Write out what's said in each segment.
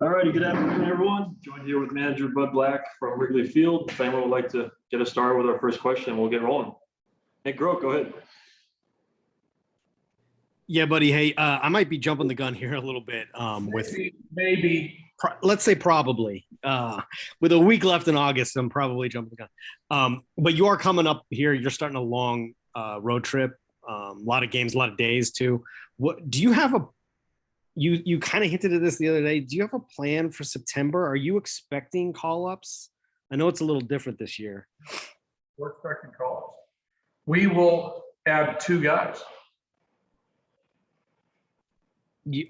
All righty, good afternoon, everyone. Joined here with manager Bud Black from Wrigley Field. If anyone would like to get us started with our first question, we'll get rolling. Hey, Grote, go ahead. Yeah, buddy. Hey, I might be jumping the gun here a little bit. Let's say probably. With a week left in August, I'm probably jumping the gun. But you are coming up here. You're starting a long road trip. A lot of games, a lot of days too. What do you have you kind of hinted at this the other day. Do you have a plan for September? Are you expecting call-ups? I know it's a little different this year. We're expecting call-ups. We will add 2 guys.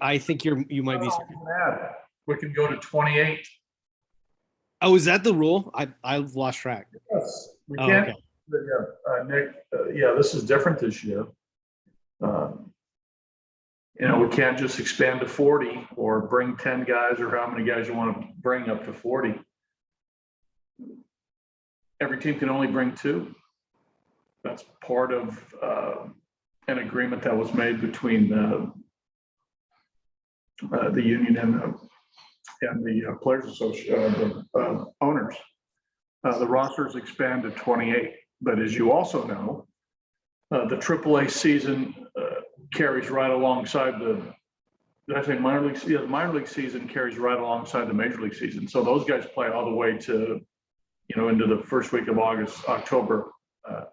I think you might be. We can go to 28. Oh, is that the rule? I've lost track. Yes, we can. Okay. Nick, this is different this year. We can't just expand to 40 or bring 10 guys or how many guys you want to bring up to 40. Every team can only bring 2. That's part of an agreement that was made between the union and the players association, the owners. The rosters expand to 28, but as you also know, the AAA season carries right alongside minor league season carries right alongside the major league season. So those guys play all the way to, into the first week of October,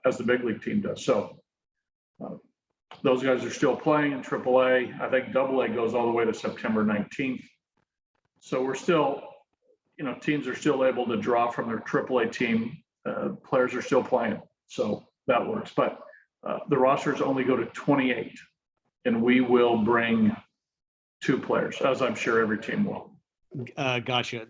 as the big league team does. So those guys are still playing in AAA. I think AA goes all the way to September 19th. So we're still, teams are still able to draw from their AAA team. Players are still playing, so that works. But the rosters only go to 28, and we will bring 2 players, as I'm sure every team will. Gotcha.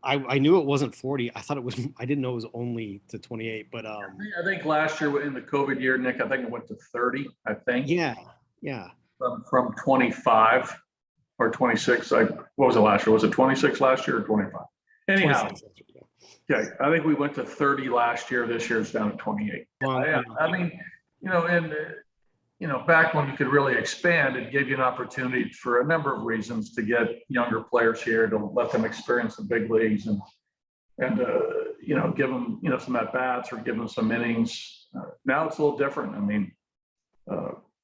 I knew it wasn't 40. I thought it was. I didn't know it was only to 28. But I think last year in the COVID year, Nick, I think it went to 30. I think. Yeah. From 25 or 26. What was it last year? Was it 26 last year or 25? Anyhow. 26. Okay, I think we went to 30 last year. This year it's down to 28. Back when you could really expand, it gave you an opportunity for a number of reasons to get younger players here, to let them experience the big leagues and give them, some at-bats or give them some innings. Now it's a little different.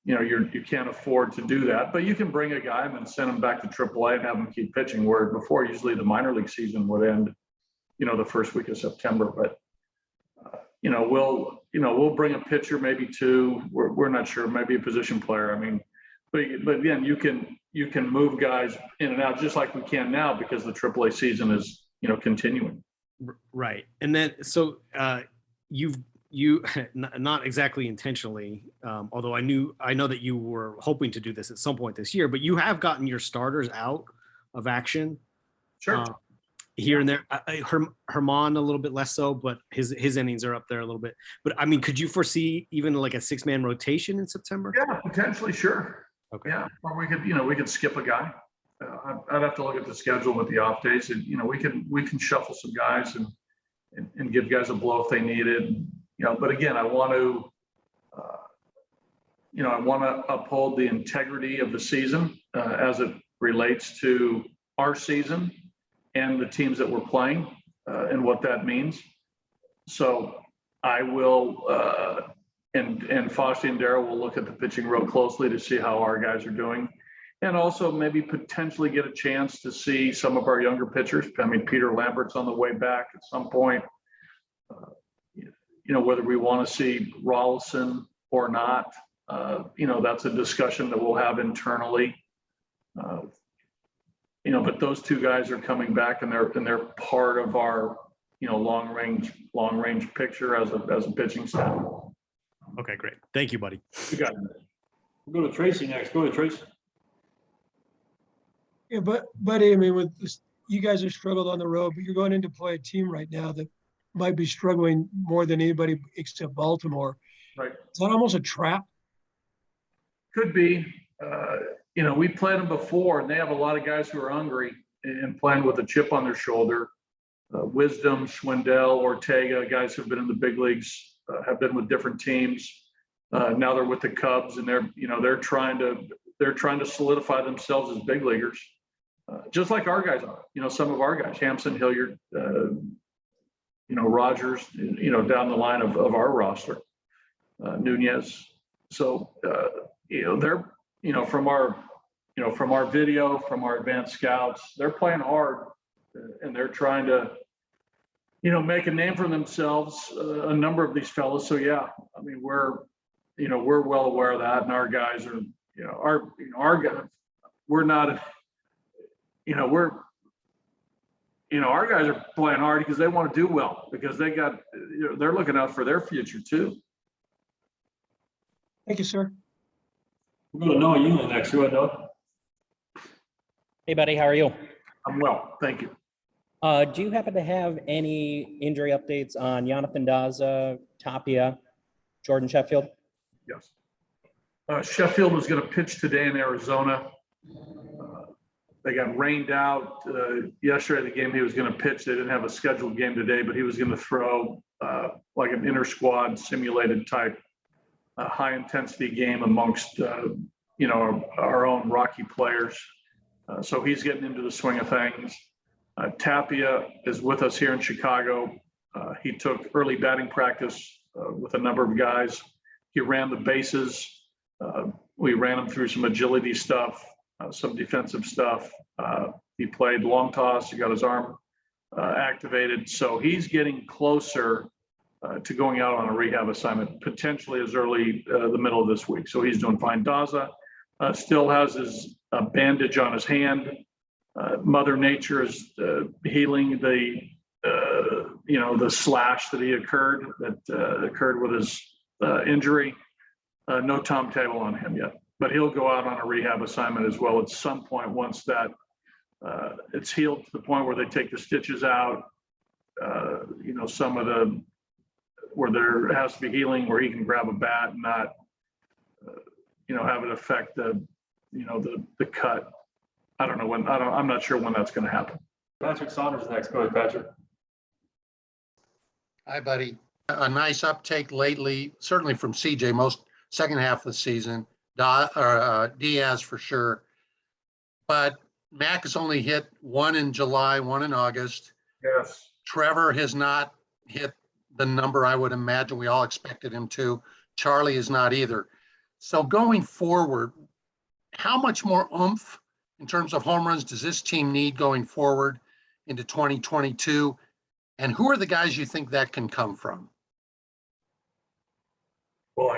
You can't afford to do that, but you can bring a guy and then send him back to AAA and have him keep pitching, where before usually the minor league season would end, the first week of September. But we'll bring a pitcher, maybe 2. We're not sure, maybe a position player. But again, you can move guys in and out just like we can now, because the AAA season is continuing. Right, and then so you not exactly intentionally, although I know that you were hoping to do this at some point this year, but you have gotten your starters out of action. Sure. Here and there. Herman a little bit less so, but his innings are up there a little bit. But could you foresee even like a 6-man rotation in September? Yeah, potentially, sure. Okay. Yeah, or we could skip a guy. I'd have to look at the schedule with the off days, and we can shuffle some guys and give guys a blow if they need it. But again, I want to uphold the integrity of the season as it relates to our season and the teams that we're playing, and what that means. So I will, and Fossey and Darryl will look at the pitching real closely to see how our guys are doing, and also maybe potentially get a chance to see some of our younger pitchers. Peter Lambert's on the way back at some point. Whether we want to see Rollison or not, that's a discussion that we'll have internally. But those 2 guys are coming back, and they're part of our, long range picture as a pitching staff. Okay, great. Thank you, buddy. You got it. We'll go to Tracy next. Go ahead, Tracy. Yeah, buddy, with this, you guys have struggled on the road, but you're going in to play a team right now that might be struggling more than anybody except Baltimore. Right. Is that almost a trap? Could be. We played them before, and they have a lot of guys who are hungry and playing with a chip on their shoulder. Wisdom, Schwindel, Ortega, guys who've been in the big leagues, have been with different teams. Now they're with the Cubs, and they're trying to solidify themselves as big leaguers. just like our guys are. Some of our guys, Hampson, Hilliard, Rogers, down the line of our roster, Nunez. So, they're, from our video, from our advanced scouts, they're playing hard, and they're trying to, make a name for themselves, a number of these fellas. So yeah, I mean, we're well aware of that, and our guys are, our guys, we're not, our guys are playing hard because they want to do well, because they got, they're looking out for their future too. Thank you, sir. We're going to Noah Euland next. Go ahead, Noah. Hey, buddy, how are you? I'm well, thank you. Do you happen to have any injury updates on Jonathan Daza, Tapia, Jordan Sheffield? Yes. Sheffield was going to pitch today in Arizona. They got rained out yesterday. The game he was going to pitch, they didn't have a scheduled game today, but he was going to throw like an inter squad simulated type high intensity game amongst our own Rocky players. So he's getting into the swing of things. Tapia is with us here in Chicago. He took early batting practice with a number of guys. He ran the bases. We ran him through some agility stuff, some defensive stuff. He played long toss. He got his arm activated. So he's getting closer to going out on a rehab assignment, potentially as early the middle of this week. So he's doing fine. Daza still has his bandage on his hand. Mother Nature is healing the slash that occurred with his injury. No timetable on him yet, but he'll go out on a rehab assignment as well at some point once that it's healed to the point where they take the stitches out. Some of the where there has to be healing, where he can grab a bat and not have it affect the cut. I don't know when. I'm not sure when that's going to happen. Patrick Saunders next. Go ahead, Patrick. Hi, buddy. A nice uptake lately, certainly from CJ, most second half of the season. Diaz for sure. But Mac has only hit one in July, one in August. Yes. Trevor has not hit the number I would imagine we all expected him to. Charlie is not either. So going forward, how much more oomph in terms of home runs does this team need going forward into 2022? And who are the guys you think that can come from? Well,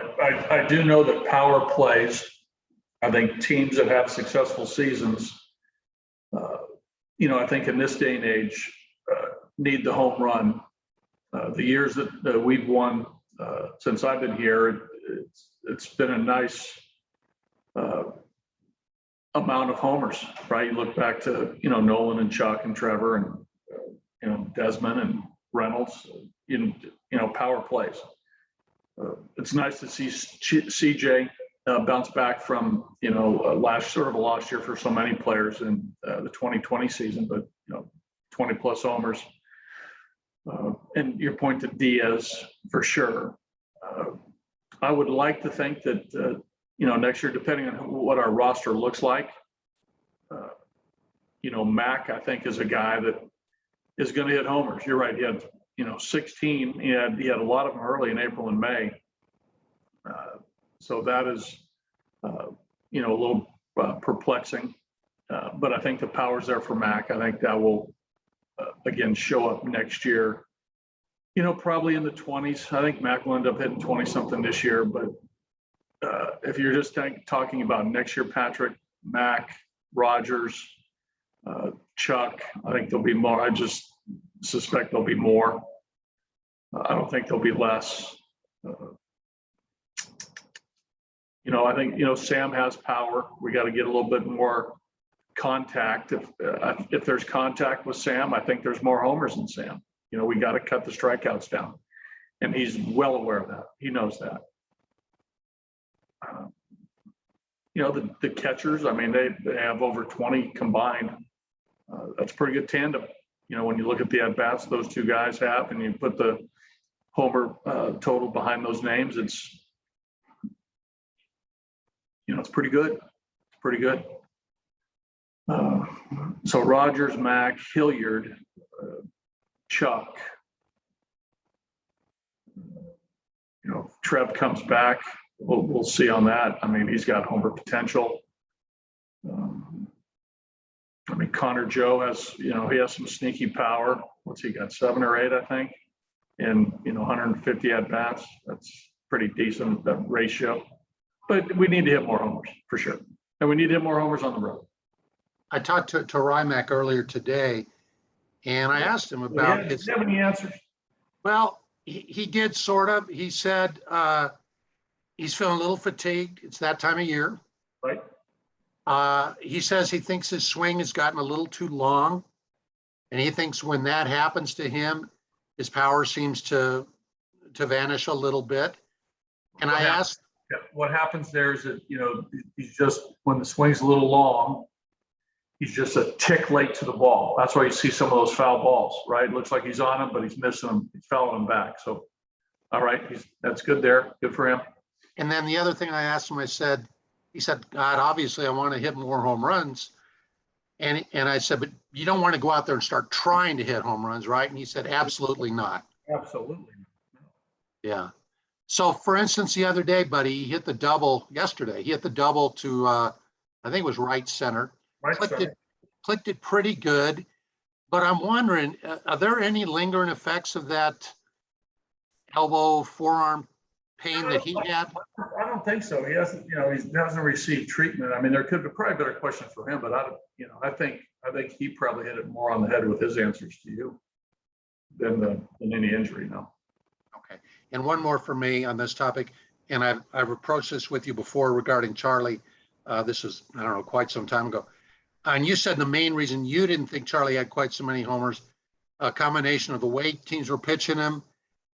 I do know that power plays. I think teams that have successful seasons, I think in this day and age, need the home run. The years that we've won since I've been here, it's been a nice amount of homers, right? You look back to, Nolan and Chuck and Trevor and, Desmond and Reynolds, power plays. It's nice to see CJ bounce back from, last year for so many players in the 2020 season, but, 20 plus homers. And your point to Diaz for sure. I would like to think that, next year, depending on what our roster looks like, Mac, I think, is a guy that is going to hit homers. You're right. He had, 16. He had a lot of them early in April and May. So that is, a little perplexing. But I think the power's there for Mac. I think that will, again, show up next year, probably in the 20s. I think Mac will end up hitting 20 something this year. But if you're just talking about next year, Patrick, Mac, Rogers, Chuck, I think there'll be more. I just suspect there'll be more. I don't think there'll be less. I think, Sam has power. We got to get a little bit more contact. If there's contact with Sam, I think there's more homers than Sam. We got to cut the strikeouts down. And he's well aware of that. He knows that. The catchers, I mean, they have over 20 combined. That's a pretty good tandem. When you look at the at-bats those two guys have, and you put the homer total behind those names, it's pretty good. It's pretty good. So Rogers, Mack, Hilliard, Chuck. Trev comes back. We'll see on that. I mean, he's got homer potential. I mean, Connor Joe has, he has some sneaky power. What's he got? 7 or 8, I think, in 150 at bats. That's pretty decent, that ratio. But we need to hit more homers for sure, and we need to hit more homers on the road. I talked to Rymack earlier today, and I asked him about Do you have any answers? Well, he did sort of. He said he's feeling a little fatigued. It's that time of year. Right. He says he thinks his swing has gotten a little too long, and he thinks when that happens to him, his power seems to vanish a little bit. And I asked, what happens there is that, he's just, when the swing's a little long, he's just a tick late to the ball. That's why you see some of those foul balls, right? It looks like he's on them, but he's missing them. He's fouling them back. So, all right, that's good there. Good for him. and then the other thing I asked him, he said, God, obviously I want to hit more home runs. And I said, but you don't want to go out there and start trying to hit home runs, right? And he said, absolutely not. Absolutely. Yeah. So for instance, the other day, buddy, he hit the double yesterday. He hit the double to, I think it was right center. Right. Clicked it pretty good. But I'm wondering, are there any lingering effects of that elbow, forearm pain that he had? I don't think so. He hasn't, he hasn't received treatment. I mean, there could be probably a better question for him, but I think he probably hit it more on the head with his answers to you than any injury. No. Okay. And one more for me on this topic, and I've approached this with you before regarding Charlie. This was, I don't know, quite some time ago. And you said the main reason you didn't think Charlie had quite so many homers, a combination of the way teams were pitching him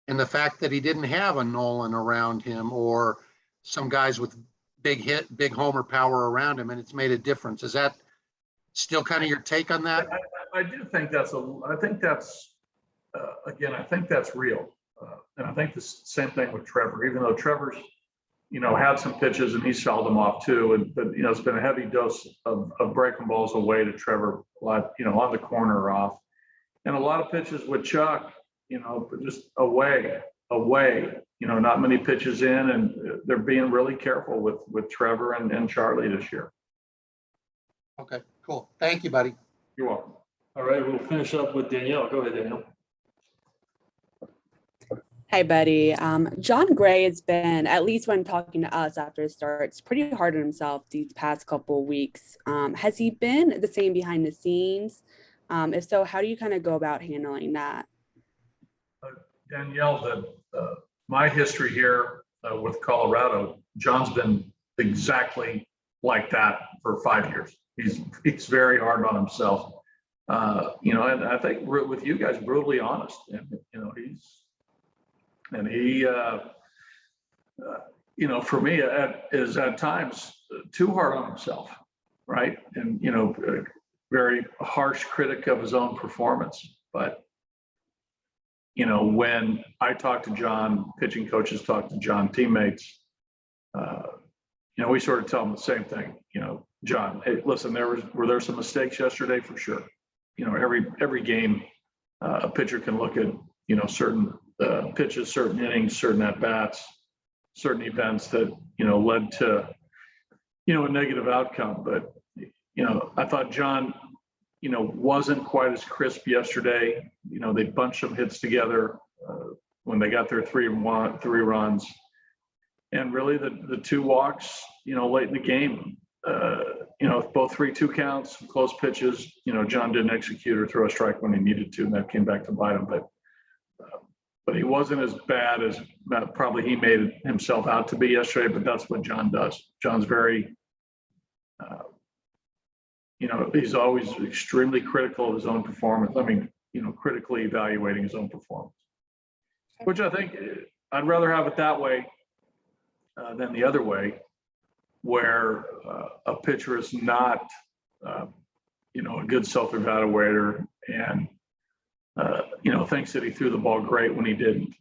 and the fact that he didn't have a Nolan around him or some guys with big homer power around him, and it's made a difference. Is that still kind of your take on that? I do think I think that's real. And I think the same thing with Trevor, even though Trevor's, had some pitches and he's fouled them off too. But it's been a heavy dose of breaking balls away to Trevor, on the corner or off. And a lot of pitches with Chuck, just away, not many pitches in, and they're being really careful with Trevor and Charlie this year. Okay, cool. Thank you, buddy. You're welcome. All right, we'll finish up with Danielle. Go ahead, Danielle. Hi, buddy. Jon Gray has been, at least when talking to us after his starts, pretty hard on himself these past couple of weeks. Has he been the same behind the scenes? If so, how do you kind of go about handling that? Danielle, my history here with Colorado, John's been exactly like that for 5 years. He's very hard on himself. And I think with you guys, brutally honest, and he for me is at times too hard on himself, right? And very harsh critic of his own performance. But when I talk to John, pitching coaches talk to John, teammates, we sort of tell them the same thing. John, hey, listen, were there some mistakes yesterday? For sure. Every game, a pitcher can look at certain pitches, certain innings, certain at bats, certain events that led to a negative outcome. But I thought John wasn't quite as crisp yesterday. They bunched some hits together when they got their 3 runs, and really the 2 walks late in the game. Both 3-2 counts, some close pitches. John didn't execute or throw a strike when he needed to, and that came back to bite him. But he wasn't as bad as probably he made himself out to be yesterday. But that's what John does. John's very, he's always extremely critical of his own performance. I mean, critically evaluating his own performance, which I think I'd rather have it that way than the other way, where a pitcher is not, a good self-evaluator and, thinks that he threw the ball great when he didn't.